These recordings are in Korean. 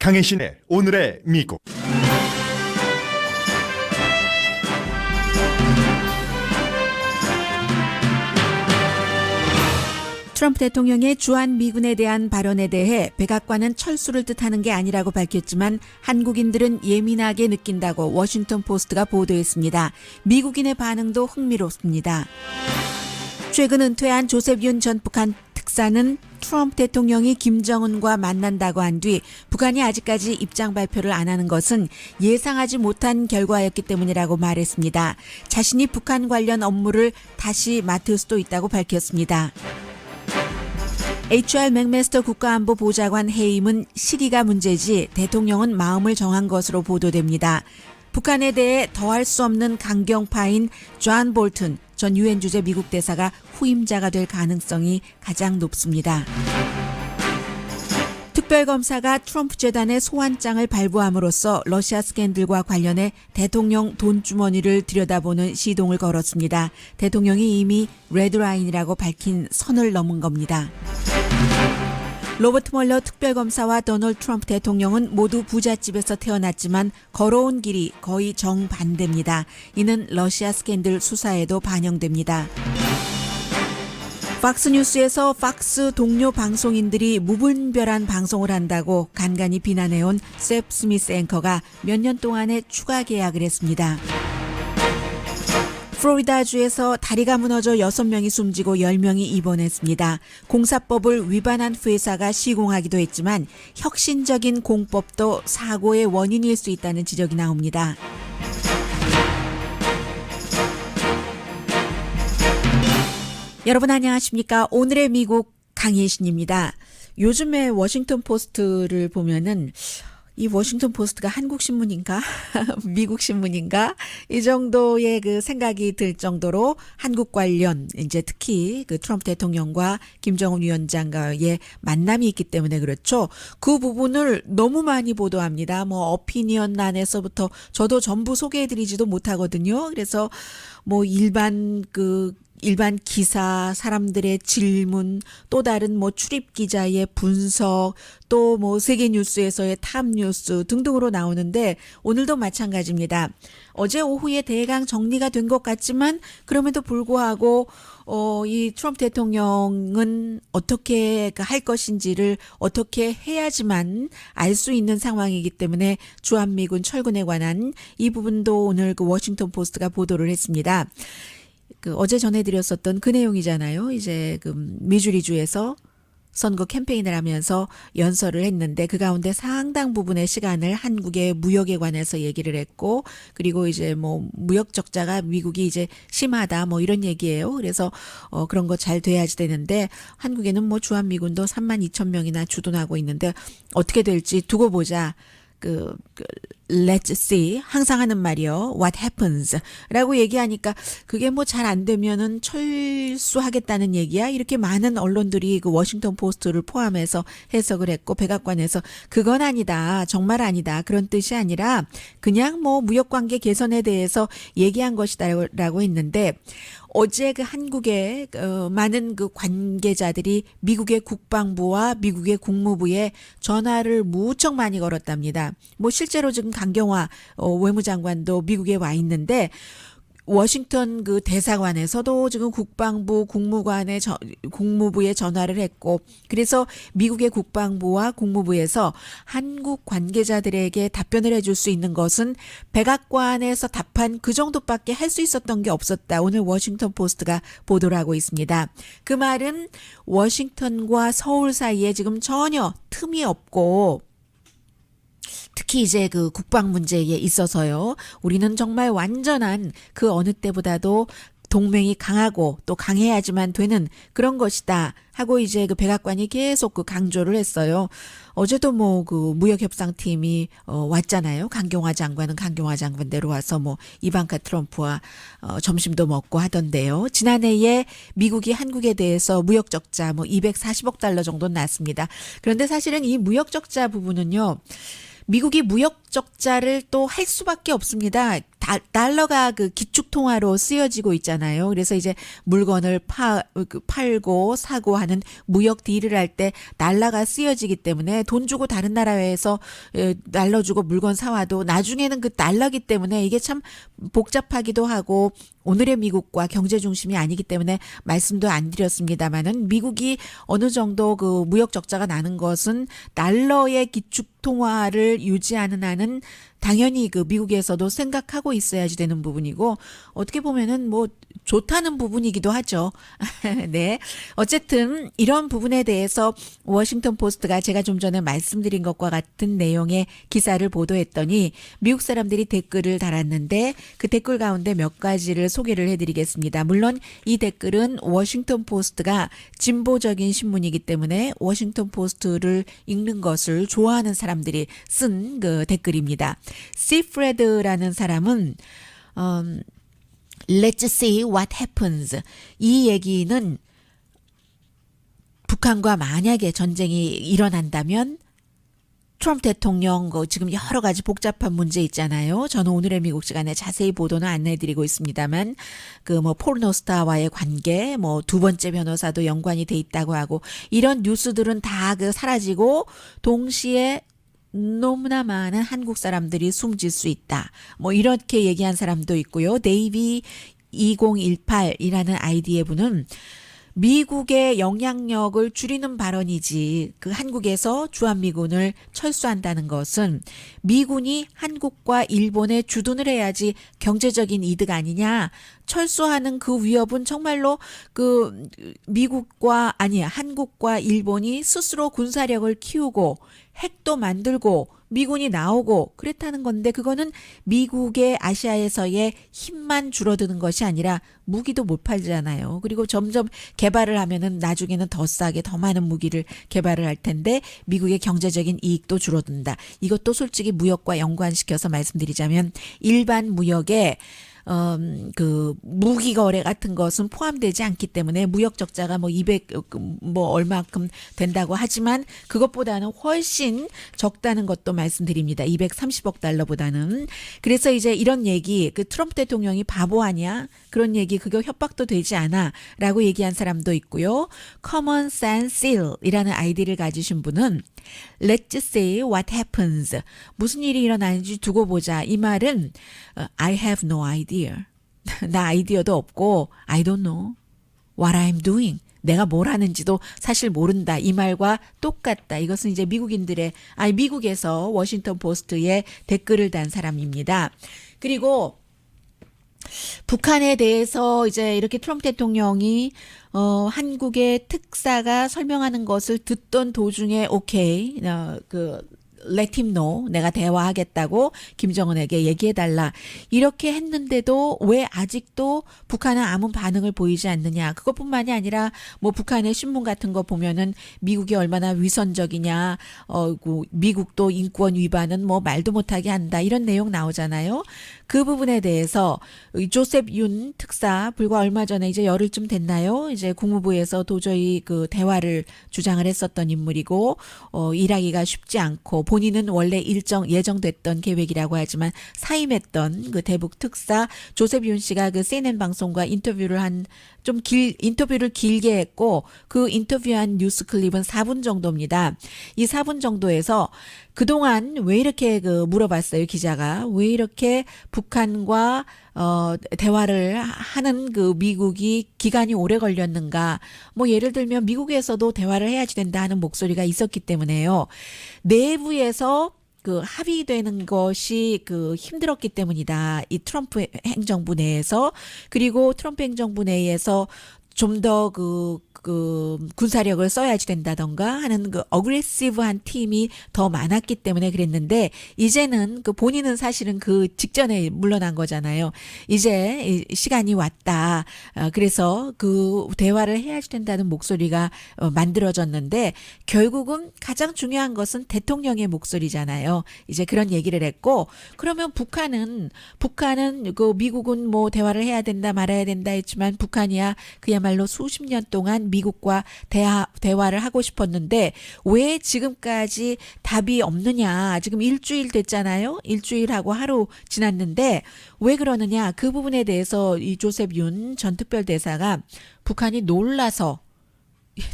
강혜신의 오늘의 미국. 트럼프 대통령의 주한 미군에 대한 발언에 대해 백악관은 철수를 뜻하는 게 아니라고 밝혔지만 한국인들은 예민하게 느낀다고 워싱턴 포스트가 보도했습니다. 미국인의 반응도 흥미롭습니다. 최근 은퇴한 조셉 윤 전 북한 특사는 트럼프 대통령이 김정은과 만난다고 한 뒤 북한이 아직까지 입장 발표를 안 하는 것은 예상하지 못한 결과였기 때문이라고 말했습니다. 자신이 북한 관련 업무를 다시 맡을 수도 있다고 밝혔습니다. HR 맥메스터 국가안보보좌관 해임은 시기가 문제지 대통령은 마음을 정한 것으로 보도됩니다. 북한에 대해 더할 수 없는 강경파인 존 볼튼 전 유엔 주재 미국 대사가 후임자가 될 가능성이 가장 높습니다. 특별검사가 트럼프 재단의 소환장을 발부함으로써 러시아 스캔들과 관련해 대통령 돈주머니를 들여다보는 시동을 걸었습니다. 대통령이 이미 레드라인이라고 밝힌 선을 넘은 겁니다. 로버트 멀러 특별검사와 도널드 트럼프 대통령은 모두 부잣집에서 태어났지만 걸어온 길이 거의 정반대입니다. 이는 러시아 스캔들 수사에도 반영됩니다. 팍스뉴스에서 팍스 동료 방송인들이 무분별한 방송을 한다고 간간히 비난해온 셉 스미스 앵커가 몇 년 동안의 추가 계약을 했습니다. 플로리다주에서 다리가 무너져 6명이 숨지고 10명이 입원했습니다. 공사법을 위반한 회사가 시공하기도 했지만 혁신적인 공법도 사고의 원인일 수 있다는 지적이 나옵니다. 여러분 안녕하십니까? 오늘의 미국 강혜신입니다. 요즘에 워싱턴 포스트를 보면은 이 워싱턴 포스트가 한국 신문인가? 미국 신문인가? 이 정도의 그 생각이 들 정도로 한국 관련 이제 특히 그 트럼프 대통령과 김정은 위원장과의 만남이 있기 때문에 그렇죠. 그 부분을 너무 많이 보도합니다. 뭐 어피니언란에서부터 저도 전부 소개해드리지도 못하거든요. 그래서 뭐 일반 기사, 사람들의 질문, 또 다른 뭐 출입 기자의 분석, 또 뭐 세계뉴스에서의 탑뉴스 등등으로 나오는데 오늘도 마찬가지입니다. 어제 오후에 대강 정리가 된 것 같지만 그럼에도 불구하고 이 트럼프 대통령은 어떻게 할 것인지를 어떻게 해야지만 알 수 있는 상황이기 때문에 주한미군 철군에 관한 이 부분도 오늘 그 워싱턴 포스트가 보도를 했습니다. 어제 전해드렸었던 그 내용이잖아요. 이제 미주리주에서 선거 캠페인을 하면서 연설을 했는데 그 가운데 상당 부분의 시간을 한국의 무역에 관해서 얘기를 했고 그리고 이제 뭐 무역 적자가 미국이 이제 심하다 뭐 이런 얘기예요. 그래서 그런 거 잘 돼야지 되는데 한국에는 뭐 주한미군도 32,000명이나 주둔하고 있는데 어떻게 될지 두고 보자. Let's see. 항상 하는 말이요. What happens? 라고 얘기하니까 그게 뭐 잘 안 되면은 철수하겠다는 얘기야? 이렇게 많은 언론들이 그 워싱턴 포스트를 포함해서 해석을 했고 백악관에서 그건 아니다. 정말 아니다. 그런 뜻이 아니라 그냥 뭐 무역관계 개선에 대해서 얘기한 것이다라고 했는데 어제 그 한국의 많은 그 관계자들이 미국의 국방부와 미국의 국무부에 전화를 무척 많이 걸었답니다. 뭐 실제로 지금 강경화 외무장관도 미국에 와 있는데 워싱턴 그 대사관에서도 지금 국방부 국무부에 전화를 했고 그래서 미국의 국방부와 국무부에서 한국 관계자들에게 답변을 해줄 수 있는 것은 백악관에서 답한 그 정도밖에 할 수 있었던 게 없었다. 오늘 워싱턴 포스트가 보도를 하고 있습니다. 그 말은 워싱턴과 서울 사이에 지금 전혀 틈이 없고 특히 이제 그 국방 문제에 있어서요. 우리는 정말 완전한 그 어느 때보다도 동맹이 강하고 또 강해야지만 되는 그런 것이다 하고 이제 그 백악관이 계속 그 강조를 했어요. 어제도 뭐 그 무역협상팀이 왔잖아요. 강경화 장관은 강경화 장관대로 와서 뭐 이방카 트럼프와 점심도 먹고 하던데요. 지난해에 미국이 한국에 대해서 무역 적자 뭐 240억 달러 정도 났습니다. 그런데 사실은 이 무역 적자 부분은요. 미국이 무역 적자를 또 할 수밖에 없습니다. 달러가 그 기축 통화로 쓰여지고 있잖아요. 그래서 이제 물건을 팔고 사고 하는 무역 딜을 할 때 달러가 쓰여지기 때문에 돈 주고 다른 나라에서 달러 주고 물건 사와도 나중에는 그 달러기 때문에 이게 참 복잡하기도 하고 오늘의 미국과 경제 중심이 아니기 때문에 말씀도 안 드렸습니다만은 미국이 어느 정도 그 무역 적자가 나는 것은 달러의 기축 통화를 유지하는 한은 당연히 그 미국에서도 생각하고 있어야지 되는 부분이고 어떻게 보면은 뭐 좋다는 부분이기도 하죠. 네. 어쨌든 이런 부분에 대해서 워싱턴 포스트가 제가 좀 전에 말씀드린 것과 같은 내용의 기사를 보도했더니 미국 사람들이 댓글을 달았는데 그 댓글 가운데 몇 가지를 소개를 해드리겠습니다. 물론 이 댓글은 워싱턴 포스트가 진보적인 신문이기 때문에 워싱턴 포스트를 읽는 것을 좋아하는 사람들이 쓴 그 댓글입니다. 시프레드라는 사람은 Let's see what happens. 이 얘기는 북한과 만약에 전쟁이 일어난다면 트럼프 대통령 지금 여러 가지 복잡한 문제 있잖아요. 저는 오늘의 미국 시간에 자세히 보도는 안 해드리고 있습니다만 그 뭐 포르노스타와의 관계, 뭐 두 번째 변호사도 연관이 돼 있다고 하고 이런 뉴스들은 다 그 사라지고 동시에 너무나 많은 한국 사람들이 숨질 수 있다. 뭐 이렇게 얘기한 사람도 있고요. 네이비 2018이라는 아이디의 분은 미국의 영향력을 줄이는 발언이지 그 한국에서 주한미군을 철수한다는 것은 미군이 한국과 일본에 주둔을 해야지 경제적인 이득 아니냐. 철수하는 그 위협은 정말로 그 한국과 일본이 스스로 군사력을 키우고 핵도 만들고 미군이 나오고 그랬다는 건데 그거는 미국의 아시아에서의 힘만 줄어드는 것이 아니라 무기도 못 팔잖아요. 그리고 점점 개발을 하면은 나중에는 더 싸게 더 많은 무기를 개발을 할 텐데 미국의 경제적인 이익도 줄어든다. 이것도 솔직히 무역과 연관시켜서 말씀드리자면 일반 무역에 그 무기 거래 같은 것은 포함되지 않기 때문에 무역 적자가 뭐 200 뭐 얼마큼 된다고 하지만 그것보다는 훨씬 적다는 것도 말씀드립니다. 230억 달러보다는. 그래서 이제 이런 얘기 그 트럼프 대통령이 바보 아니야? 그런 얘기 그거 협박도 되지 않아? 라고 얘기한 사람도 있고요. Common Sense Seal이라는 아이디를 가지신 분은 Let's see what happens. 무슨 일이 일어나는지 두고 보자. 이 말은 I have no idea. 나 아이디어도 없고 I don't know what I'm doing. 내가 뭘 하는지도 사실 모른다. 이 말과 똑같다. 이것은 이제 미국에서 워싱턴 포스트에 댓글을 단 사람입니다. 그리고 북한에 대해서 이제 이렇게 트럼프 대통령이 한국의 특사가 설명하는 것을 듣던 도중에 오케이 let him know 내가 대화하겠다고 김정은에게 얘기해달라 이렇게 했는데도 왜 아직도 북한은 아무 반응을 보이지 않느냐. 그것뿐만이 아니라 뭐 북한의 신문 같은 거 보면은 미국이 얼마나 위선적이냐 미국도 인권 위반은 뭐 말도 못하게 한다 이런 내용 나오잖아요. 그 부분에 대해서 조셉 윤 특사 불과 얼마 전에 이제 열흘쯤 됐나요? 이제 국무부에서 도저히 그 대화를 주장을 했었던 인물이고 일하기가 쉽지 않고 본인은 원래 예정됐던 계획이라고 하지만 사임했던 그 대북 특사 조셉 윤 씨가 그 CNN 방송과 인터뷰를 인터뷰를 길게 했고 그 인터뷰한 뉴스 클립은 4분 정도입니다. 이 4분 정도에서 그동안 왜 이렇게 물어봤어요, 기자가. 왜 이렇게 북한과 대화를 하는 그 미국이 기간이 오래 걸렸는가. 뭐 예를 들면 미국에서도 대화를 해야지 된다 하는 목소리가 있었기 때문에요. 내부에서 합의되는 것이 힘들었기 때문이다. 이 트럼프 행정부 내에서. 그리고 트럼프 행정부 내에서 좀 더 군사력을 써야지 된다던가 하는 어그레시브한 팀이 더 많았기 때문에 그랬는데 이제는 본인은 사실은 그 직전에 물러난 거잖아요. 이제 시간이 왔다. 그래서 그 대화를 해야지 된다는 목소리가 만들어졌는데 결국은 가장 중요한 것은 대통령의 목소리잖아요. 이제 그런 얘기를 했고 그러면 북한은 미국은 뭐 대화를 해야 된다 말아야 된다 했지만 북한이야 그야말로 그야말로 수십 년 동안 미국과 대화를 하고 싶었는데 왜 지금까지 답이 없느냐. 지금 일주일 됐잖아요. 일주일하고 하루 지났는데 왜 그러느냐. 그 부분에 대해서 이 조셉 윤 전 특별대사가 북한이 놀라서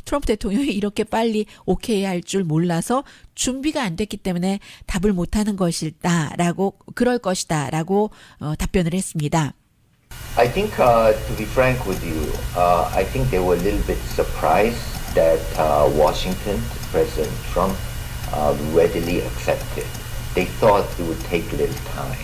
트럼프 대통령이 이렇게 빨리 오케이 할 줄 몰라서 준비가 안 됐기 때문에 답을 못하는 것이다라고 그럴 것이다라고 답변을 했습니다. I think, to be frank with you, I think they were a little bit surprised that Washington, President Trump, readily accepted. They thought it would take a little time,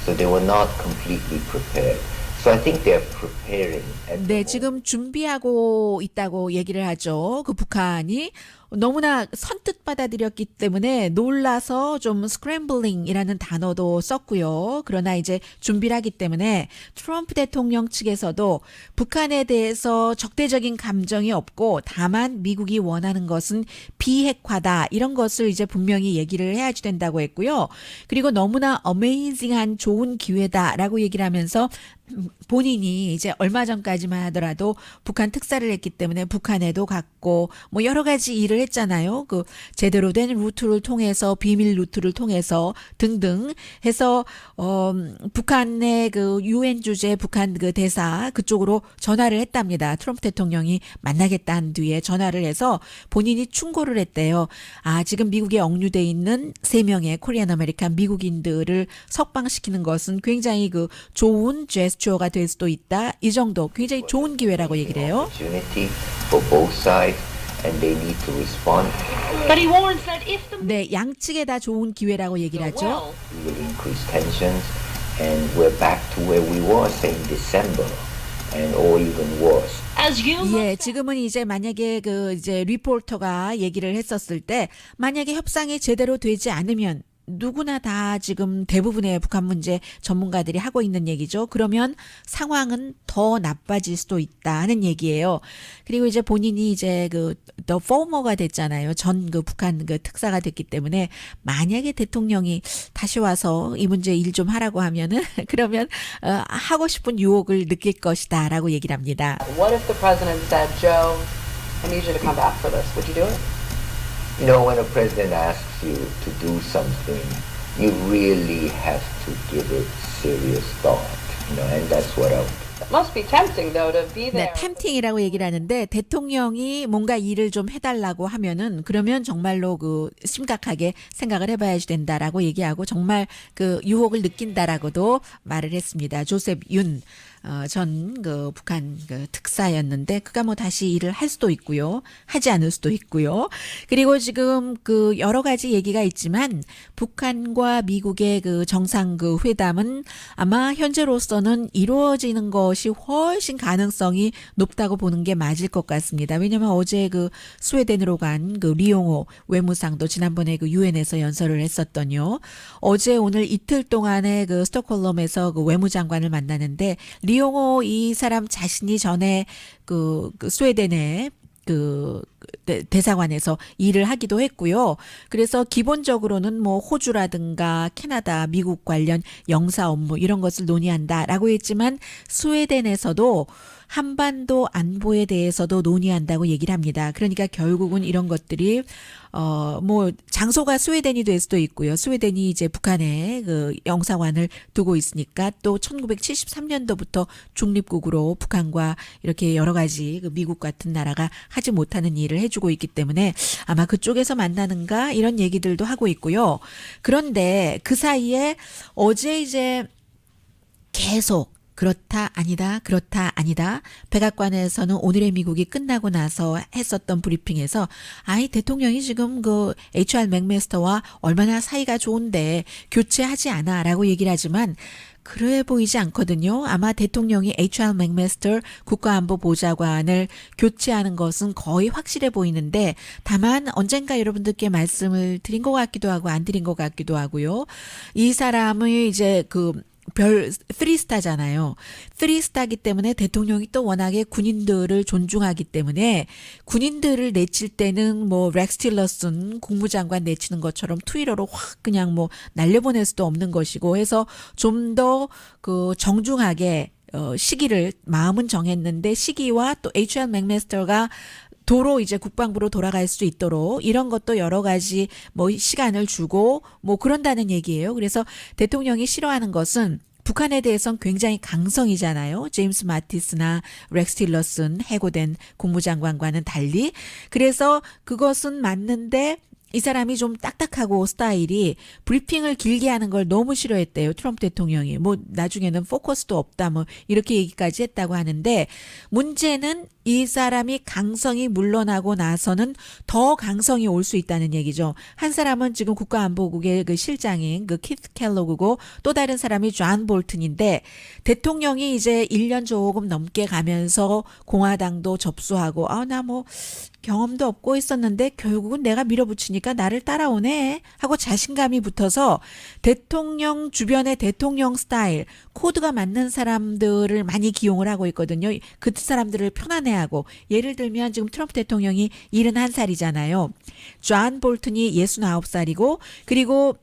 so they were not completely prepared. So I think they're preparing. 네, 지금 준비하고 있다고 얘기를 하죠. 그 북한이 너무나 선뜻 받아들였기 때문에 놀라서 좀 스크램블링이라는 단어도 썼고요. 그러나 이제 준비를 하기 때문에 트럼프 대통령 측에서도 북한에 대해서 적대적인 감정이 없고 다만 미국이 원하는 것은 비핵화다. 이런 것을 이제 분명히 얘기를 해야지 된다고 했고요. 그리고 너무나 어메이징한 좋은 기회다라고 얘기를 하면서 본인이 이제 얼마 전까지만 하더라도 북한 특사를 했기 때문에 북한에도 갔고 뭐 여러 가지 일을 했잖아요. 그 제대로 된 루트를 통해서 비밀 루트를 통해서 등등 해서 북한의 그 유엔 주재 북한 그 대사 그쪽으로 전화를 했답니다. 트럼프 대통령이 만나겠다는 뒤에 전화를 해서 본인이 충고를 했대요. 아, 지금 미국에 억류돼 있는 3명의 코리안 아메리칸 미국인들을 석방시키는 것은 굉장히 그 좋은 제스처가 될 수도 있다. 이 정도 굉장히 좋은 기회라고 얘기를 해요. For both sides, and they need to respond. But he warns that if the 네, 양측에 다 좋은 기회라고 얘기를 하죠. We will increase tensions, and we're back to where we were, say in December, and or even worse. as you 예, 지금은 이제 만약에 그 이제 리포터가 얘기를 했었을 때 만약에 협상이 제대로 되지 않으면 누구나 다 지금 대부분의 북한 문제 전문가들이 하고 있는 얘기죠. 그러면 상황은 더 나빠질 수도 있다 하는 얘기예요. 그리고 이제 본인이 이제 그 더 포머가 됐잖아요. 전 그 북한 그 특사가 됐기 때문에 만약에 대통령이 다시 와서 이 문제 일 좀 하라고 하면은 그러면 하고 싶은 유혹을 느낄 것이다라고 얘기를 합니다. What if the president said, Joe, I need you to come back for this? Would you do it? You know, when a president asks you to do something, you really have to give it serious thought, and that's what I would do. It must be tempting, though, to be 네, there. 템팅이라고 얘기를 하는데 대통령이 뭔가 일을 좀 해달라고 하면은 그러면 정말로 그 심각하게 생각을 해봐야지 된다라고 얘기하고 정말 그 유혹을 느낀다라고도 말을 했습니다. 조셉 윤 전 그 북한 그 특사였는데 그가 뭐 다시 일을 할 수도 있고요. 하지 않을 수도 있고요. 그리고 지금 그 여러 가지 얘기가 있지만 북한과 미국의 그 정상 그 회담은 아마 현재로서는 이루어지는 것이 훨씬 가능성이 높다고 보는 게 맞을 것 같습니다. 왜냐하면 어제 그 스웨덴으로 간 그 리용호 외무상도 지난번에 그 유엔에서 연설을 했었더니요. 어제 오늘 이틀 동안에 그 스톡홀름에서 그 외무장관을 만나는데 리용호 이 사람 자신이 전에 그 스웨덴의 그 대사관에서 일을 하기도 했고요. 그래서 기본적으로는 뭐 호주라든가 캐나다, 미국 관련 영사 업무 이런 것을 논의한다라고 했지만 스웨덴에서도 한반도 안보에 대해서도 논의한다고 얘기를 합니다. 그러니까 결국은 이런 것들이 뭐 장소가 스웨덴이 될 수도 있고요. 스웨덴이 이제 북한에 그 영사관을 두고 있으니까 또 1973년도부터 중립국으로 북한과 이렇게 여러 가지 그 미국 같은 나라가 하지 못하는 일을 해주고 있기 때문에 아마 그쪽에서 만나는가 이런 얘기들도 하고 있고요. 그런데 그 사이에 어제 이제 계속 그렇다 아니다 그렇다 아니다 백악관에서는 오늘의 미국이 끝나고 나서 했었던 브리핑에서 아이 대통령이 지금 그 HR 맥메스터와 얼마나 사이가 좋은데 교체하지 않아라고 얘기를 하지만 그래 보이지 않거든요. 아마 대통령이 HR 맥메스터 국가안보보좌관을 교체하는 것은 거의 확실해 보이는데 다만 언젠가 여러분들께 말씀을 드린 것 같기도 하고 안 드린 것 같기도 하고요. 이 사람의 이제 그 별 3스타잖아요. 3스타이기 때문에 대통령이 또 워낙에 군인들을 존중하기 때문에 군인들을 내칠 때는 뭐 렉스 틸러슨 국무장관 내치는 것처럼 트위터로 확 그냥 뭐 날려보낼 수도 없는 것이고 해서 좀 더 그 정중하게 시기를 마음은 정했는데 시기와 또 H.R. 맥메스터가 도로 이제 국방부로 돌아갈 수 있도록 이런 것도 여러 가지 뭐 시간을 주고 뭐 그런다는 얘기예요. 그래서 대통령이 싫어하는 것은 북한에 대해서는 굉장히 강성이잖아요. 제임스 마티스나 렉스 틸러슨 해고된 국무장관과는 달리. 그래서 그것은 맞는데 이 사람이 좀 딱딱하고 스타일이 브리핑을 길게 하는 걸 너무 싫어했대요. 트럼프 대통령이. 뭐 나중에는 포커스도 없다 뭐 이렇게 얘기까지 했다고 하는데 문제는 이 사람이 강성이 물러나고 나서는 더 강성이 올 수 있다는 얘기죠. 한 사람은 지금 국가안보국의 그 실장인 그 키스 켈로그고 또 다른 사람이 존 볼튼인데 대통령이 이제 1년 조금 넘게 가면서 공화당도 접수하고 나 뭐 경험도 없고 있었는데 결국은 내가 밀어붙이니까 나를 따라오네 하고 자신감이 붙어서 대통령 주변의 대통령 스타일 코드가 맞는 사람들을 많이 기용을 하고 있거든요. 그 사람들을 편안해하고 예를 들면 지금 트럼프 대통령이 71살이잖아요. 존 볼튼이 69살이고 그리고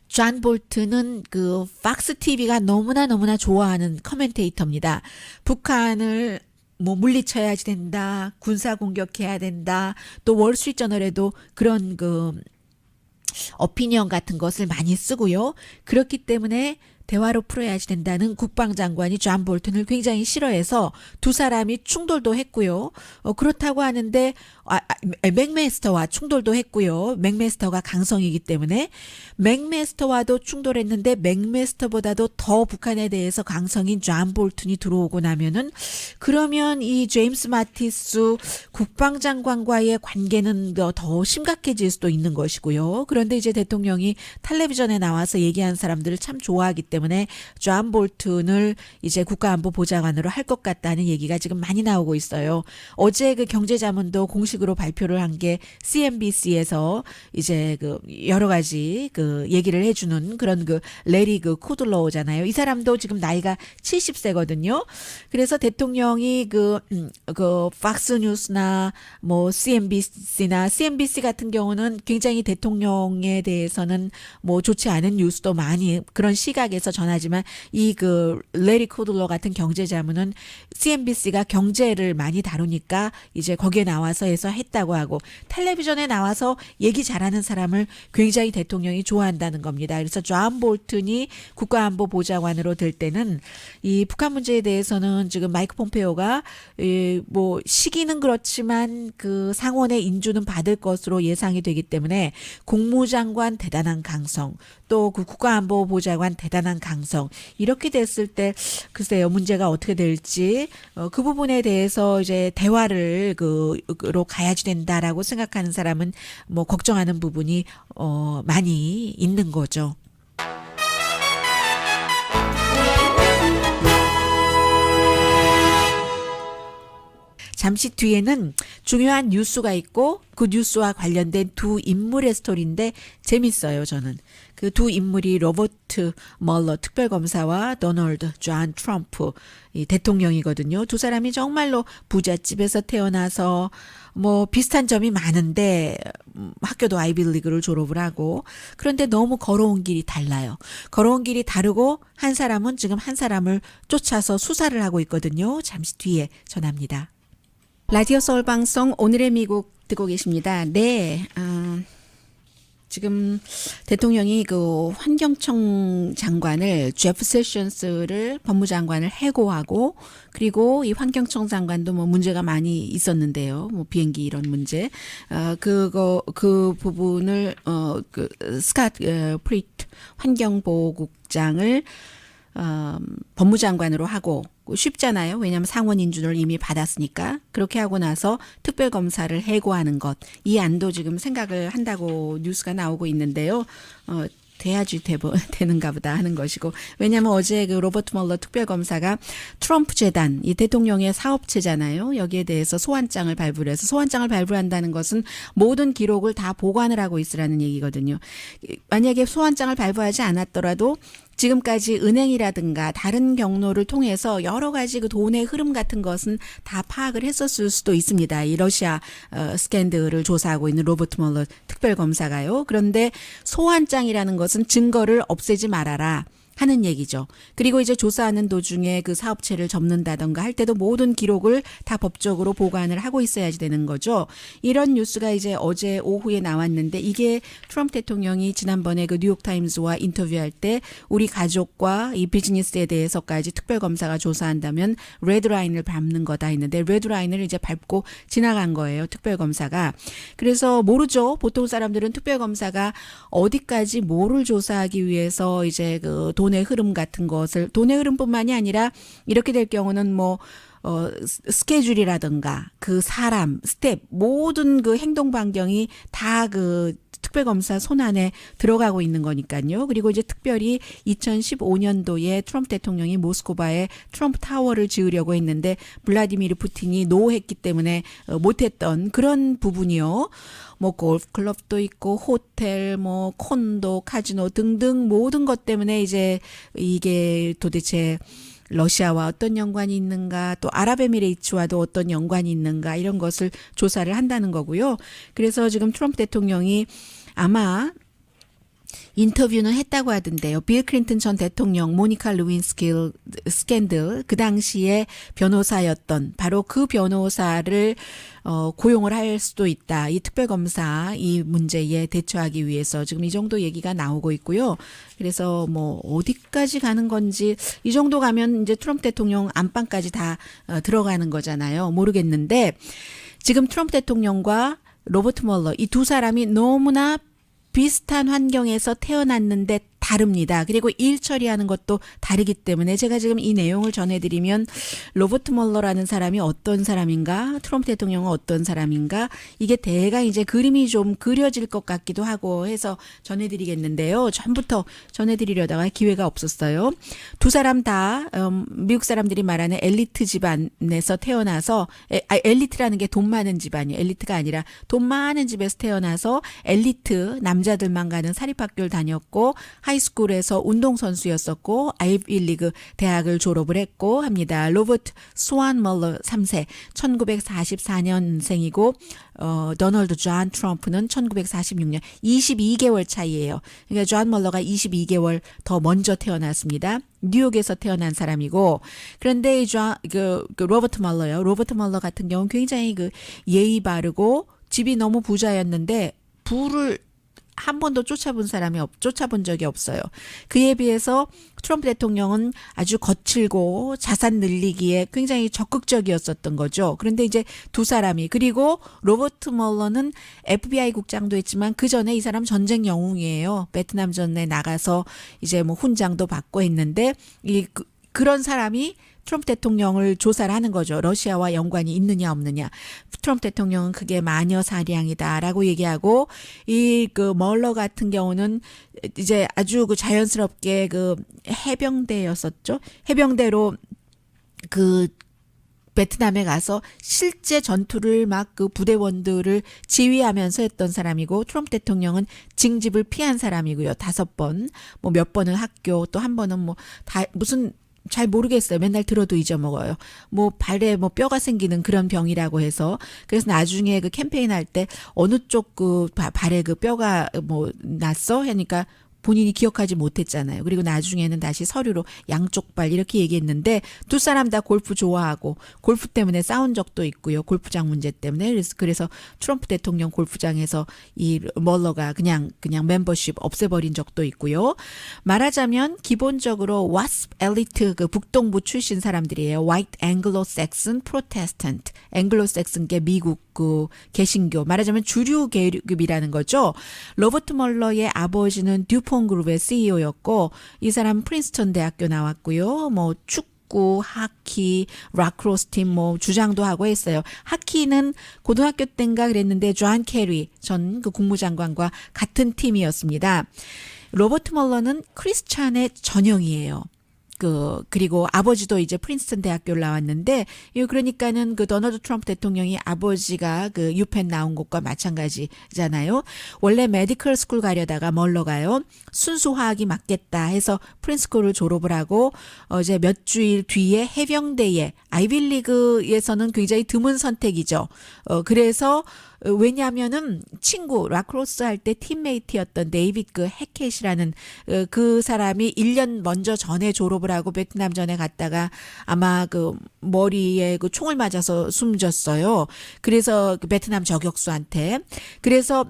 존 볼튼은 그 팍스 TV가 너무나 좋아하는 커멘테이터입니다. 북한을 뭐 물리쳐야지 된다. 군사 공격해야 된다. 또 월스트리트저널에도 그런 그 어피니언 같은 것을 많이 쓰고요. 그렇기 때문에 대화로 풀어야지 된다는 국방장관이 존 볼튼을 굉장히 싫어해서 두 사람이 충돌도 했고요. 그렇다고 하는데 맥메스터와 충돌도 했고요. 맥메스터가 강성이기 때문에 맥메스터와도 충돌했는데 맥메스터보다도 더 북한에 대해서 강성인 존 볼튼이 들어오고 나면은 그러면 이 제임스 마티스 국방장관과의 관계는 더 심각해질 수도 있는 것이고요. 그런데 이제 대통령이 텔레비전에 나와서 얘기한 사람들을 참 좋아하기 때문에 존 볼튼을 이제 국가안보보좌관으로 할 것 같다는 얘기가 지금 많이 나오고 있어요. 어제 그 경제자문도 공식으로 발표를 한 게 CNBC에서 이제 그 여러 가지 그 얘기를 해주는 그런 그 레리 그 쿠들로우잖아요. 이 사람도 지금 나이가 70세거든요. 그래서 대통령이 그 팍스뉴스나 뭐 CNBC 같은 경우는 굉장히 대통령에 대해서는 뭐 좋지 않은 뉴스도 많이 그런 시각에서 전하지만 이 그 레리 쿠들로 같은 경제자문은 CNBC가 경제를 많이 다루니까 이제 거기에 나와서 해서 했다고 하고 텔레비전에 나와서 얘기 잘하는 사람을 굉장히 대통령이 좋아한다는 겁니다. 그래서 존 볼튼이 국가안보보좌관으로 될 때는 이 북한 문제에 대해서는 지금 마이크 폼페오가 뭐 시기는 그렇지만 그 상원의 인준은 받을 것으로 예상이 되기 때문에 국무장관 대단한 강성 또 그 국가안보보좌관 대단한 강성 이렇게 됐을 때 글쎄요 문제가 어떻게 될지 그 부분에 대해서 이제 대화를 그로 가야지 된다라고 생각하는 사람은 뭐 걱정하는 부분이 많이 있는 거죠. 잠시 뒤에는 중요한 뉴스가 있고 그 뉴스와 관련된 두 인물의 스토리인데 재밌어요. 저는 그 두 인물이 로버트 멀러 특별검사와 도널드 존 트럼프 이 대통령이거든요. 두 사람이 정말로 부잣집에서 태어나서 뭐 비슷한 점이 많은데 학교도 아이비리그를 졸업을 하고 그런데 너무 걸어온 길이 달라요. 걸어온 길이 다르고 한 사람은 지금 한 사람을 쫓아서 수사를 하고 있거든요. 잠시 뒤에 전합니다. 라디오 서울 방송 오늘의 미국 듣고 계십니다. 네, 지금 대통령이 그 환경청 장관을 제프 세션스를 법무장관을 해고하고 그리고 이 환경청 장관도 뭐 문제가 많이 있었는데요. 뭐 비행기 이런 문제, 그 부분을 그 스캇 프리트 환경보호국장을 법무장관으로 하고 쉽잖아요. 왜냐하면 상원 인준을 이미 받았으니까. 그렇게 하고 나서 특별검사를 해고하는 것. 이 안도 지금 생각을 한다고 뉴스가 나오고 있는데요. 돼야지 되는가 보다 하는 것이고. 왜냐하면 어제 그 로버트 멀러 특별검사가 트럼프 재단, 이 대통령의 사업체잖아요. 여기에 대해서 소환장을 발부를 해서 소환장을 발부한다는 것은 모든 기록을 다 보관을 하고 있으라는 얘기거든요. 만약에 소환장을 발부하지 않았더라도 지금까지 은행이라든가 다른 경로를 통해서 여러 가지 그 돈의 흐름 같은 것은 다 파악을 했었을 수도 있습니다. 이 러시아 스캔들을 조사하고 있는 로버트 멀러 특별검사가요. 그런데 소환장이라는 것은 증거를 없애지 말아라. 하는 얘기죠. 그리고 이제 조사하는 도중에 그 사업체를 접는다던가 할 때도 모든 기록을 다 법적으로 보관을 하고 있어야지 되는 거죠. 이런 뉴스가 이제 어제 오후에 나왔는데 이게 트럼프 대통령이 지난번에 그 뉴욕타임스와 인터뷰할 때 우리 가족과 이 비즈니스에 대해서까지 특별검사가 조사한다면 레드라인을 밟는 거다 했는데 레드라인을 이제 밟고 지나간 거예요. 특별검사가. 그래서 모르죠. 보통 사람들은 특별검사가 어디까지 뭐를 조사하기 위해서 이제 그 돈의 흐름 같은 것을 돈의 흐름뿐만이 아니라 이렇게 될 경우는 뭐 스케줄이라든가 그 사람, 스텝 모든 그 행동 반경이 다 그 특별검사 손안에 들어가고 있는 거니까요. 그리고 이제 특별히 2015년도에 트럼프 대통령이 모스크바에 트럼프 타워를 지으려고 했는데 블라디미르 푸틴이 노했기 때문에 못했던 그런 부분이요. 뭐 골프 클럽도 있고 호텔, 뭐 콘도, 카지노 등등 모든 것 때문에 이제 이게 도대체 러시아와 어떤 연관이 있는가 또 아랍에미레이트와도 어떤 연관이 있는가 이런 것을 조사를 한다는 거고요. 그래서 지금 트럼프 대통령이 아마 인터뷰는 했다고 하던데요. 빌 클린턴 전 대통령 모니카 루인스키 스캔들 그 당시에 변호사였던 바로 그 변호사를 고용을 할 수도 있다. 이 특별검사 이 문제에 대처하기 위해서 지금 이 정도 얘기가 나오고 있고요. 그래서 뭐 어디까지 가는 건지 이 정도 가면 이제 트럼프 대통령 안방까지 다 들어가는 거잖아요. 모르겠는데 지금 트럼프 대통령과 로버트 멀러 이 두 사람이 너무나 비슷한 환경에서 태어났는데 다릅니다. 그리고 일 처리하는 것도 다르기 때문에 제가 지금 이 내용을 전해드리면 로버트 멀러라는 사람이 어떤 사람인가, 트럼프 대통령은 어떤 사람인가 이게 대강 이제 그림이 좀 그려질 것 같기도 하고 해서 전해드리겠는데요. 전부터 전해드리려다가 기회가 없었어요. 두 사람 다 미국 사람들이 말하는 엘리트 집안에서 태어나서 엘리트라는 게 돈 많은 집안이에요. 엘리트가 아니라 돈 많은 집에서 태어나서 엘리트 남자들만 가는 사립학교를 다녔고 하이스쿨에서 운동선수였었고 아이비리그 대학을 졸업을 했고 합니다. 로버트 스완 멀러 3세 1944년생이고 도널드 존 트럼프는 1946년 22개월 차이예요. 그러니까 존 멀러가 22개월 더 먼저 태어났습니다. 뉴욕에서 태어난 사람이고 그런데 이 로버트 멀러요. 로버트 멀러 같은 경우는 굉장히 그 예의 바르고 집이 너무 부자였는데 부를 한 번도 쫓아본 적이 없어요. 그에 비해서 트럼프 대통령은 아주 거칠고 자산 늘리기에 굉장히 적극적이었었던 거죠. 그런데 이제 두 사람이 그리고 로버트 멀러는 FBI 국장도 했지만 그 전에 이 사람 전쟁 영웅이에요. 베트남전에 나가서 이제 뭐 훈장도 받고 했는데 그런 사람이 트럼프 대통령을 조사를 하는 거죠. 러시아와 연관이 있느냐 없느냐. 트럼프 대통령은 그게 마녀 사냥이다라고 얘기하고 이 그 멀러 같은 경우는 이제 아주 그 자연스럽게 그 해병대였었죠. 해병대로 그 베트남에 가서 실제 전투를 막 그 부대원들을 지휘하면서 했던 사람이고 트럼프 대통령은 징집을 피한 사람이고요. 5번, 뭐 몇 번은 학교 또 한 번은 뭐 다 무슨 잘 모르겠어요. 맨날 들어도 잊어먹어요. 뭐 발에 뭐 뼈가 생기는 그런 병이라고 해서 그래서 나중에 그 캠페인 할 때 어느 쪽 그 발에 그 뼈가 뭐 났어 하니까 본인이 기억하지 못했잖아요. 그리고 나중에는 다시 서류로 양쪽 발 이렇게 얘기했는데 두 사람 다 골프 좋아하고 골프 때문에 싸운 적도 있고요. 골프장 문제 때문에 그래서 트럼프 대통령 골프장에서 이 멀러가 그냥 멤버십 없애버린 적도 있고요. 말하자면 기본적으로 WASP 엘리트 그 북동부 출신 사람들이에요. White Anglo-Saxon Protestant. 앵글로색슨계 미국 그 개신교 말하자면 주류 계급이라는 거죠. 로버트 멀러의 아버지는 듀폰 그룹의 CEO였고 이 사람 프린스턴 대학교 나왔고요. 뭐 축구, 하키, 라크로스 팀 뭐 주장도 하고 했어요. 하키는 고등학교 때인가 그랬는데 존 캐리 전 그 국무장관과 같은 팀이었습니다. 로버트 멀러는 크리스찬의 전형이에요. 그리고 아버지도 이제 프린스턴 대학교를 나왔는데, 그러니까는 그 도널드 트럼프 대통령이 아버지가 그 유펜 나온 것과 마찬가지잖아요. 원래 메디컬 스쿨 가려다가 멀러가요. 순수 화학이 맞겠다 해서 프린스쿨을 졸업을 하고, 이제 몇 주일 뒤에 해병대에, 아이빌리그에서는 굉장히 드문 선택이죠. 그래서 왜냐하면은 친구 라크로스 할 때 팀메이트였던 데이빗 그 해켓이라는 그 사람이 1년 먼저 전에 졸업을 하고 베트남전에 갔다가 아마 그 머리에 그 총을 맞아서 숨졌어요. 그래서 그 베트남 저격수한테. 그래서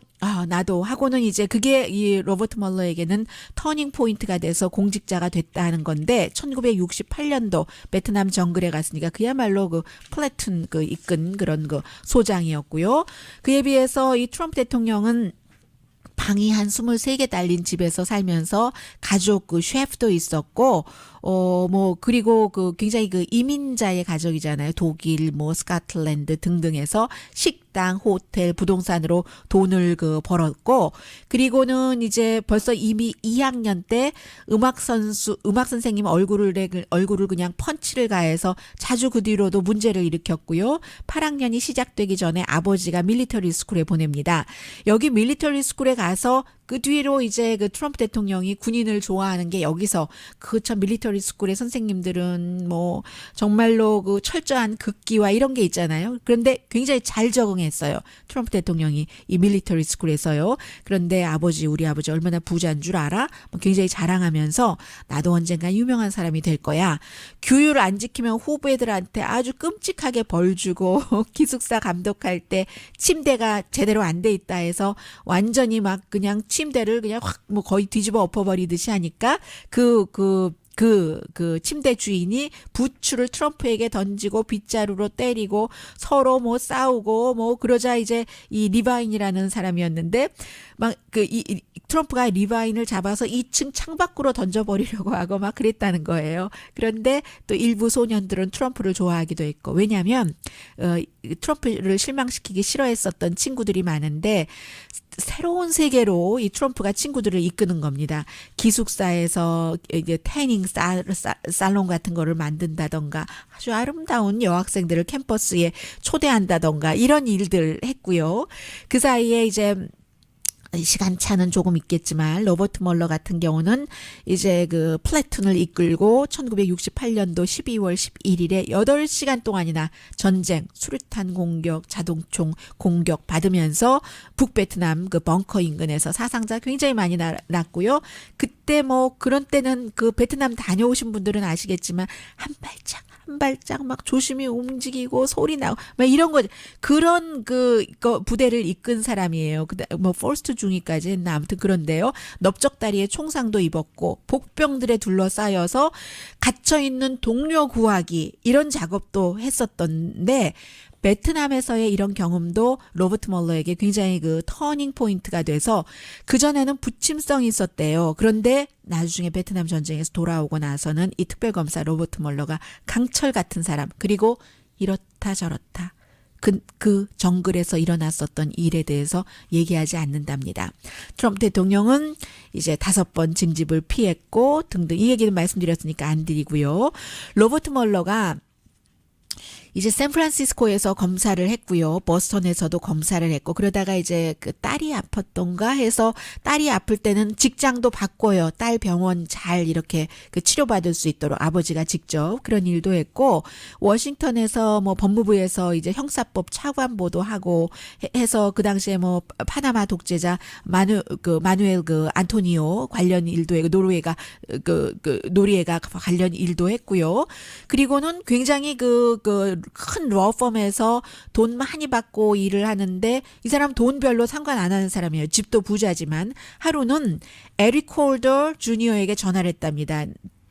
나도 하고는 이제 그게 이 로버트 멀러에게는 터닝 포인트가 돼서 공직자가 됐다는 건데 1968년도 베트남 정글에 갔으니까 그야말로 그 플래툰 그 이끈 그런 그 소장이었고요. 그에 비해서 이 트럼프 대통령은 방이 한 23개 딸린 집에서 살면서 가족 그 셰프도 있었고 그리고 그 굉장히 그 이민자의 가족이잖아요. 독일, 스코틀랜드 등등에서 식당, 호텔, 부동산으로 돈을 그 벌었고, 그리고는 이제 벌써 이미 2학년 때 음악 선생님 얼굴을 그냥 펀치를 가해서 자주 그 뒤로도 문제를 일으켰고요. 8학년이 시작되기 전에 아버지가 밀리터리 스쿨에 보냅니다. 여기 밀리터리 스쿨에 가서 그 뒤로 이제 그 트럼프 대통령이 군인을 좋아하는 게 여기서 그 참 밀리터리 스쿨의 선생님들은 정말로 그 철저한 극기와 이런 게 있잖아요. 그런데 굉장히 잘 적응했어요. 트럼프 대통령이 이 밀리터리 스쿨에서요. 그런데 우리 아버지 얼마나 부자인 줄 알아? 굉장히 자랑하면서 나도 언젠가 유명한 사람이 될 거야. 규율을 안 지키면 후배들한테 아주 끔찍하게 벌 주고 기숙사 감독할 때 침대가 제대로 안 돼 있다 해서 완전히 막 그냥 침대를 그냥 확 거의 뒤집어 엎어버리듯이 하니까 그 침대 주인이 부추를 트럼프에게 던지고 빗자루로 때리고 서로 싸우고 그러자 이제 이 리바인이라는 사람이었는데 이 트럼프가 리바인을 잡아서 2층 창밖으로 던져버리려고 하고 막 그랬다는 거예요. 그런데 또 일부 소년들은 트럼프를 좋아하기도 했고, 왜냐하면 트럼프를 실망시키기 싫어했었던 친구들이 많은데 새로운 세계로 이 트럼프가 친구들을 이끄는 겁니다. 기숙사에서 이제 태닝 살롱 같은 거를 만든다던가 아주 아름다운 여학생들을 캠퍼스에 초대한다던가 이런 일들 했고요. 그 사이에 이제 시간차는 조금 있겠지만 로버트 멀러 같은 경우는 이제 그 플래툰을 이끌고 1968년도 12월 11일에 8시간 동안이나 전쟁, 수류탄 공격, 자동총 공격 받으면서 북베트남 그 벙커 인근에서 사상자 굉장히 많이 났고요. 그때 그런 때는 그 베트남 다녀오신 분들은 아시겠지만 한 발짝 막 조심히 움직이고 소리 나고 막 이런 거, 그런 부대를 이끈 사람이에요. 퍼스트 중위까지 했나 아무튼 그런데요. 넓적다리에 총상도 입었고 복병들에 둘러싸여서 갇혀 있는 동료 구하기 이런 작업도 했었던데, 베트남에서의 이런 경험도 로버트 멀러에게 굉장히 그 터닝 포인트가 돼서 그전에는 부침성이 있었대요. 그런데 나중에 베트남 전쟁에서 돌아오고 나서는 이 특별검사 로버트 멀러가 강철 같은 사람, 그리고 이렇다 저렇다 그 정글에서 일어났었던 일에 대해서 얘기하지 않는답니다. 트럼프 대통령은 이제 5번 징집을 피했고 등등, 이 얘기는 말씀드렸으니까 안 드리고요. 로버트 멀러가 이제 샌프란시스코에서 검사를 했고요. 보스턴에서도 검사를 했고, 그러다가 이제 그 딸이 아팠던가 해서 딸이 아플 때는 직장도 바꿔요. 딸 병원 잘 이렇게 그 치료받을 수 있도록 아버지가 직접 그런 일도 했고, 워싱턴에서 법무부에서 이제 형사법 차관보도 하고 해서 그 당시에 파나마 독재자 마누엘 안토니오 관련 일도 했고, 노리에가 관련 일도 했고요. 그리고는 굉장히 큰 로펌에서 돈 많이 받고 일을 하는데 이 사람 돈 별로 상관 안 하는 사람이에요. 집도 부자지만 하루는 에릭 콜더 주니어에게 전화를 했답니다.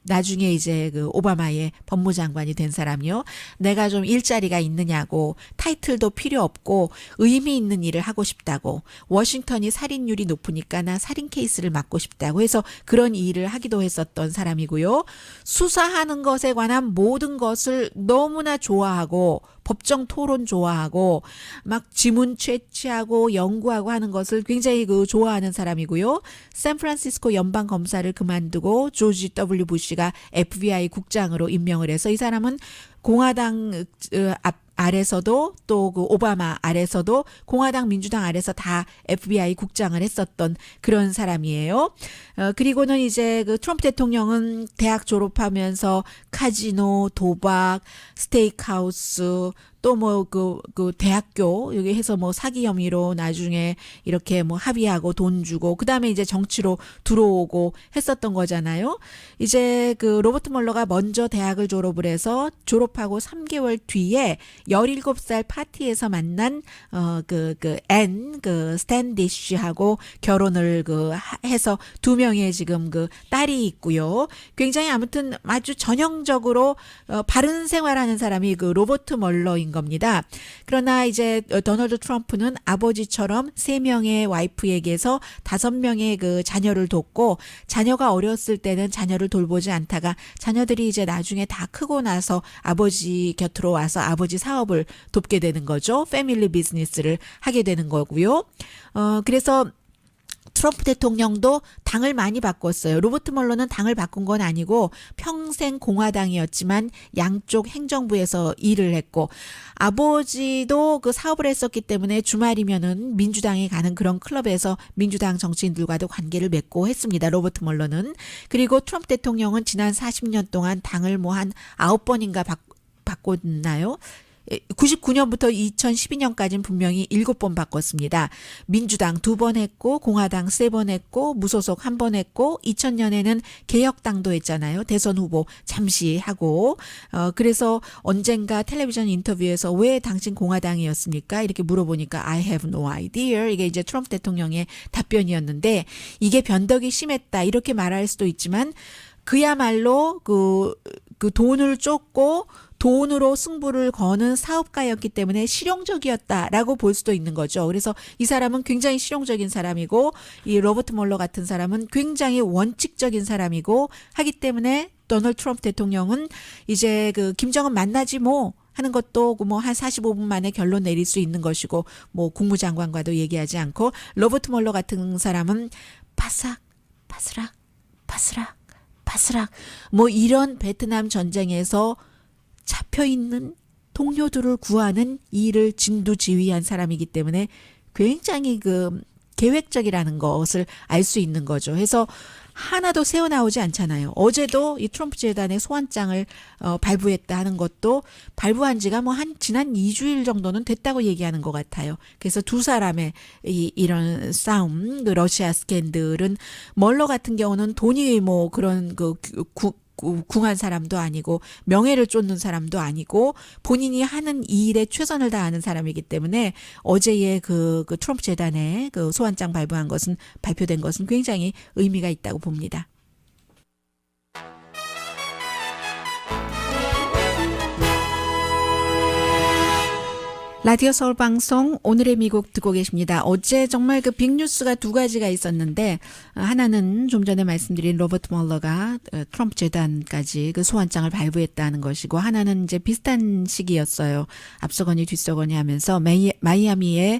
나중에 이제 그 오바마의 법무장관이 된 사람이요. 내가 좀 일자리가 있느냐고, 타이틀도 필요 없고 의미 있는 일을 하고 싶다고, 워싱턴이 살인율이 높으니까 나 살인 케이스를 맡고 싶다고 해서 그런 일을 하기도 했었던 사람이고요. 수사하는 것에 관한 모든 것을 너무나 좋아하고 법정 토론 좋아하고 막 지문 채취하고 연구하고 하는 것을 굉장히 좋아하는 사람이고요. 샌프란시스코 연방 검사를 그만두고 조지 W 부시가 FBI 국장으로 임명을 해서 이 사람은 공화당 아래서도 또 오바마 아래서도 공화당 민주당 아래서 다 FBI 국장을 했었던 그런 사람이에요. 그리고는 이제 트럼프 대통령은 대학 졸업하면서 카지노, 도박, 스테이크하우스, 또 뭐 그 대학교 여기 해서 뭐 사기 혐의로 나중에 이렇게 뭐 합의하고 돈 주고 그다음에 이제 정치로 들어오고 했었던 거잖아요. 이제 그 로버트 멀러가 먼저 대학을 졸업을 해서 졸업하고 3개월 뒤에 17살 파티에서 만난 앤 스탠디쉬하고 결혼을 해서 두 명의 지금 그 딸이 있고요. 굉장히 아무튼 아주 전형적으로 바른 생활하는 사람이 그 로버트 멀러인 겁니다. 그러나 이제 도널드 트럼프는 아버지처럼 3명의 와이프에게서 5명의 그 자녀를 돕고 자녀가 어렸을 때는 자녀를 돌보지 않다가 자녀들이 이제 나중에 다 크고 나서 아버지 곁으로 와서 아버지 사업을 돕게 되는 거죠. 패밀리 비즈니스를 하게 되는 거고요. 그래서 트럼프 대통령도 당을 많이 바꿨어요. 로버트 멀러는 당을 바꾼 건 아니고 평생 공화당이었지만 양쪽 행정부에서 일을 했고 아버지도 그 사업을 했었기 때문에 주말이면은 민주당에 가는 그런 클럽에서 민주당 정치인들과도 관계를 맺고 했습니다. 로버트 멀러는. 그리고 트럼프 대통령은 지난 40년 동안 당을 뭐 한 9번인가 바꿨나요? 99년부터 2012년까지는 분명히 7번 바꿨습니다. 민주당 2번 했고 공화당 3번 했고 무소속 1번 했고 2000년에는 개혁당도 했잖아요. 대선 후보 잠시 하고 그래서 언젠가 텔레비전 인터뷰에서 왜 당신 공화당이었습니까? 이렇게 물어보니까 I have no idea. 이게 이제 트럼프 대통령의 답변이었는데 이게 변덕이 심했다 이렇게 말할 수도 있지만 그야말로 그 돈을 쫓고 돈으로 승부를 거는 사업가였기 때문에 실용적이었다라고 볼 수도 있는 거죠. 그래서 이 사람은 굉장히 실용적인 사람이고 이 로버트 멀러 같은 사람은 굉장히 원칙적인 사람이고 하기 때문에 도널드 트럼프 대통령은 이제 그 김정은 만나지 뭐 하는 것도 뭐 한 45분 만에 결론 내릴 수 있는 것이고 뭐 국무장관과도 얘기하지 않고 로버트 멀러 같은 사람은 바삭 바스락 바스락 바스락 뭐 이런 베트남 전쟁에서 잡혀있는 동료들을 구하는 일을 진두지휘한 사람이기 때문에 굉장히 그 계획적이라는 것을 알 수 있는 거죠. 그래서 하나도 새어나오지 않잖아요. 어제도 이 트럼프 재단의 소환장을 발부했다 하는 것도 발부한 지가 뭐 한 지난 2주일 정도는 됐다고 얘기하는 것 같아요. 그래서 두 사람의 이런 싸움, 그 러시아 스캔들은 멀러 같은 경우는 돈이 뭐 그런 궁한 사람도 아니고 명예를 쫓는 사람도 아니고 본인이 하는 이 일에 최선을 다하는 사람이기 때문에 어제의 그 트럼프 재단의 그 소환장 발표된 것은 굉장히 의미가 있다고 봅니다. 라디오 서울 방송 오늘의 미국 듣고 계십니다. 어제 정말 그 빅뉴스가 두 가지가 있었는데 하나는 좀 전에 말씀드린 로버트 멀러가 트럼프 재단까지 그 소환장을 발부했다는 것이고 하나는 이제 비슷한 시기였어요. 앞서거니 뒤서거니 하면서 마이애미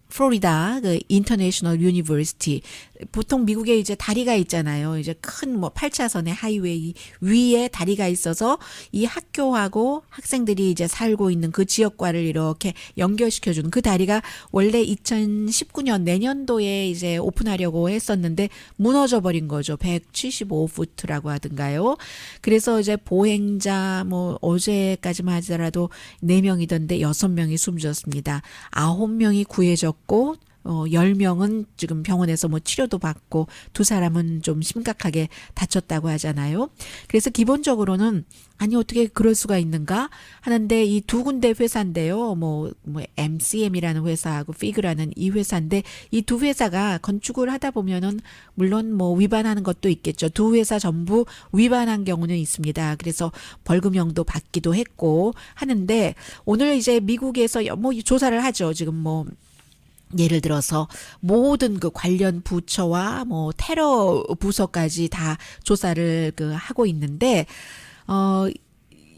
플로리다 그 인터내셔널 유니버시티 보통 미국에 이제 다리가 있잖아요. 이제 큰 뭐 8차선의 하이웨이 위에 다리가 있어서 이 학교하고 학생들이 이제 살고 있는 그 지역과를 이렇게 연결시켜 주는 그 다리가 원래 2019년 내년도에 이제 오픈하려고 했었는데 무너져 버린 거죠. 175푸트라고 하던가요. 그래서 이제 보행자 뭐 어제까지만 하더라도 4명이던데 6명이 숨졌습니다. 9명이 구해졌고 10명은 지금 병원에서 뭐 치료도 받고 2사람은 좀 심각하게 다쳤다고 하잖아요. 그래서 기본적으로는 아니 어떻게 그럴 수가 있는가 하는데 이 두 군데 회사인데요. 뭐 MCM이라는 회사하고 피그라는 이 회사인데 이 두 회사가 건축을 하다 보면은 물론 뭐 위반하는 것도 있겠죠. 두 회사 전부 위반한 경우는 있습니다. 그래서 벌금형도 받기도 했고 하는데 오늘 이제 미국에서 뭐 조사를 하죠. 지금 뭐 예를 들어서 모든 그 관련 부처와 뭐 테러 부서까지 다 조사를 하고 있는데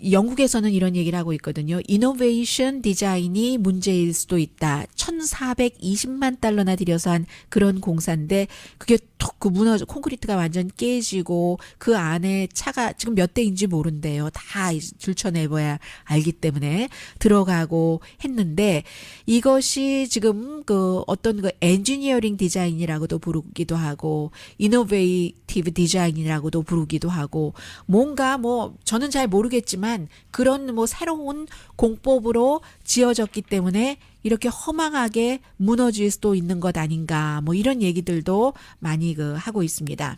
영국에서는 이런 얘기를 하고 있거든요. 이노베이션 디자인이 문제일 수도 있다. $1,420만 들여서 한 그런 공사인데 그게 쭉 그 무너져 콘크리트가 완전 깨지고 그 안에 차가 지금 몇 대인지 모른대요. 다 들춰내봐야 알기 때문에 들어가고 했는데 이것이 지금 그 어떤 그 엔지니어링 디자인이라고도 부르기도 하고 이노베이티브 디자인이라고도 부르기도 하고 뭔가 뭐 저는 잘 모르겠지만 그런 뭐 새로운 공법으로 지어졌기 때문에 이렇게 허망하게 무너질 수도 있는 것 아닌가 뭐 이런 얘기들도 많이 그 하고 있습니다.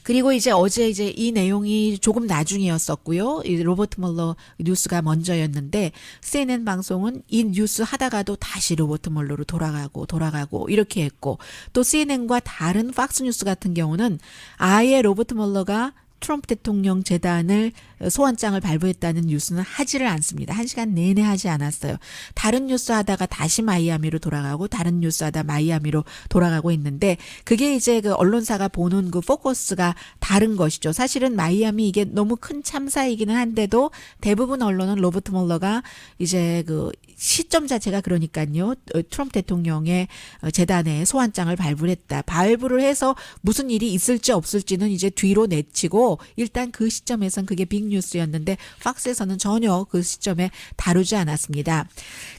그리고 이제 어제 이제 이 내용이 조금 나중이었었고요. 이 로버트 멀러 뉴스가 먼저였는데 CNN 방송은 이 뉴스 하다가도 다시 로버트 멀러로 돌아가고 이렇게 했고 또 CNN과 다른 팍스 뉴스 같은 경우는 아예 로버트 멀러가 트럼프 대통령 재단을 소환장을 발부했다는 뉴스는 하지를 않습니다. 1시간 내내 하지 않았어요. 다른 뉴스 하다가 다시 마이애미로 돌아가고 다른 뉴스 하다 마이애미로 돌아가고 있는데 그게 이제 그 언론사가 보는 그 포커스가 다른 것이죠. 사실은 마이애미 이게 너무 큰 참사이기는 한데도 대부분 언론은 로버트 멀러가 이제 그 시점 자체가 그러니까요. 트럼프 대통령의 재단에 소환장을 발부를 했다. 발부를 해서 무슨 일이 있을지 없을지는 이제 뒤로 내치고 일단 그 시점에선 그게 빅뉴스였는데 팍스에서는 전혀 그 시점에 다루지 않았습니다.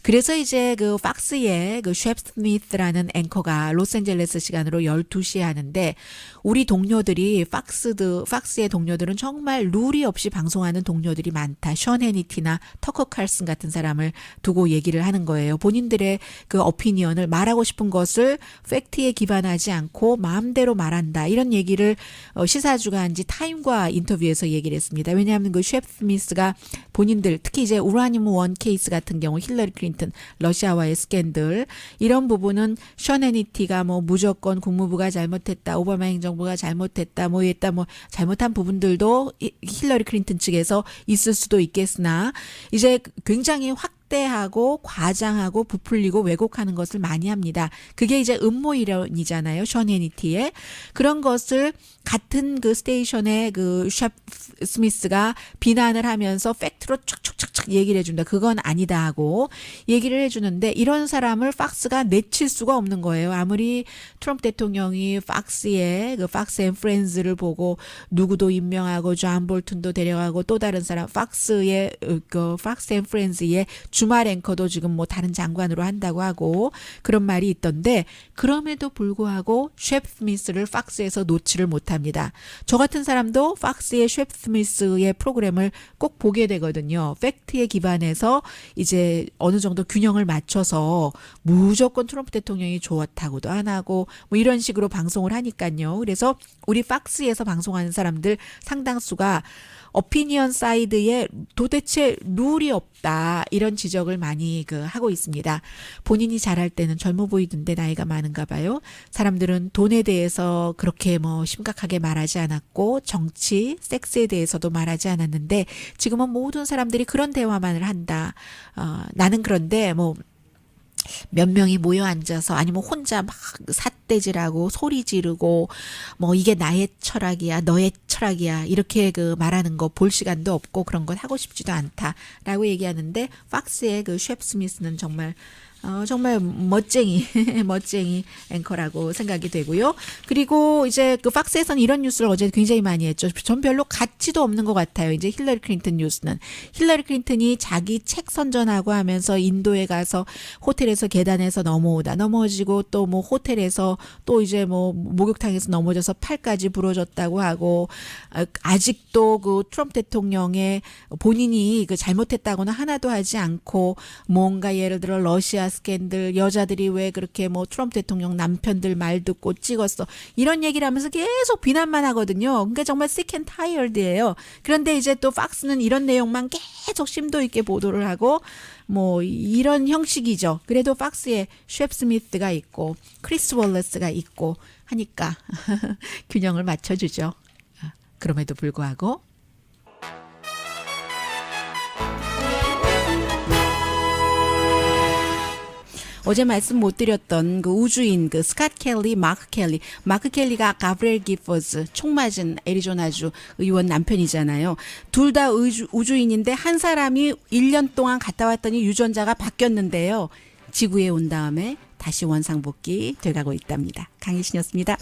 그래서 이제 그 팍스의 그 셰프 스미스라는 앵커가 로스앤젤레스 시간으로 12시에 하는데 우리 동료들이 팍스의 동료들은 정말 룰이 없이 방송하는 동료들이 많다. 션 해니티나 터커 칼슨 같은 사람을 두고 얘기를 하는 거예요. 본인들의 그 오피니언을 말하고 싶은 것을 팩트에 기반하지 않고 마음대로 말한다. 이런 얘기를 시사주간지 타임과 인터뷰에서 얘기를 했습니다. 왜냐하면 그 셰프 스미스가 본인들 특히 이제 우라늄 원 케이스 같은 경우 힐러리 클린턴 러시아와의 스캔들 이런 부분은 션 해니티가 뭐 무조건 국무부가 잘못했다. 오바마 행정부가 잘못했다. 뭐 했다. 뭐 잘못한 부분들도 힐러리 클린턴 측에서 있을 수도 있겠으나 이제 굉장히 확대하고 과장하고 부풀리고 왜곡하는 것을 많이 합니다. 그게 이제 음모 이론이잖아요. 션 해니티의 그런 것을 같은 그 스테이션의 그 셰프 스미스가 비난을 하면서 팩트로 촥촥촥촥 얘기를 해준다. 그건 아니다 하고 얘기를 해주는데 이런 사람을 팍스가 내칠 수가 없는 거예요. 아무리 트럼프 대통령이 팍스의 그 팍스 앤 프렌즈를 보고 누구도 임명하고 존 볼튼도 데려가고 또 다른 사람 팍스의 그 팍스 앤 프렌즈의 주말 앵커도 지금 뭐 다른 장관으로 한다고 하고 그런 말이 있던데 그럼에도 불구하고 셰프 스미스를 팍스에서 놓지를 못합니다. 저 같은 사람도 팍스의 셰프 스미스의 프로그램을 꼭 보게 되거든요. 팩트에 기반해서 이제 어느 정도 균형을 맞춰서 무조건 트럼프 대통령이 좋았다고도 안 하고 뭐 이런 식으로 방송을 하니까요. 그래서 우리 팍스에서 방송하는 사람들 상당수가 오피니언 사이드에 도대체 룰이 없다 이런 지적을 많이 그 하고 있습니다. 본인이 잘할 때는 젊어 보이던데 나이가 많은가 봐요. 사람들은 돈에 대해서 그렇게 뭐 심각하게 말하지 않았고 정치, 섹스에 대해서도 말하지 않았는데 지금은 모든 사람들이 그런 대화만을 한다. 나는 그런데 뭐 몇 명이 모여 앉아서 아니면 혼자 막 삿대질하고 소리 지르고 뭐 이게 나의 철학이야 너의 철학이야 이렇게 그 말하는 거 볼 시간도 없고 그런 것 하고 싶지도 않다라고 얘기하는데 팍스의 그 셰프 스미스는 정말 멋쟁이 앵커라고 생각이 되고요. 그리고 이제 그 팍스에서는 이런 뉴스를 어제 굉장히 많이 했죠. 전 별로 가치도 없는 것 같아요. 이제 힐러리 클린턴 뉴스는. 힐러리 클린턴이 자기 책 선전하고 하면서 인도에 가서 호텔에서 계단에서 넘어지고 또 뭐 호텔에서 또 이제 뭐 목욕탕에서 넘어져서 팔까지 부러졌다고 하고 아직도 그 트럼프 대통령의 본인이 그 잘못했다고는 하나도 하지 않고 뭔가 예를 들어 러시아 스캔들 여자들이 왜 그렇게 뭐 트럼프 대통령 남편들 말 듣고 찍었어 이런 얘기를 하면서 계속 비난만 하거든요. 그러니까 정말 sick and tired예요. 그런데 이제 또 팍스는 이런 내용만 계속 심도 있게 보도를 하고 뭐 이런 형식이죠. 그래도 팍스에 셰프 스미스가 있고 크리스 월러스가 있고 하니까 균형을 맞춰주죠. 그럼에도 불구하고 어제 말씀 못 드렸던 그 우주인 그 스캇 켈리, 마크 켈리가 가브리엘 기퍼즈 총 맞은 애리조나주 의원 남편이잖아요. 둘 다 우주인인데 한 사람이 1년 동안 갔다 왔더니 유전자가 바뀌었는데요. 지구에 온 다음에 다시 원상복귀 돼가고 있답니다. 강희신이었습니다.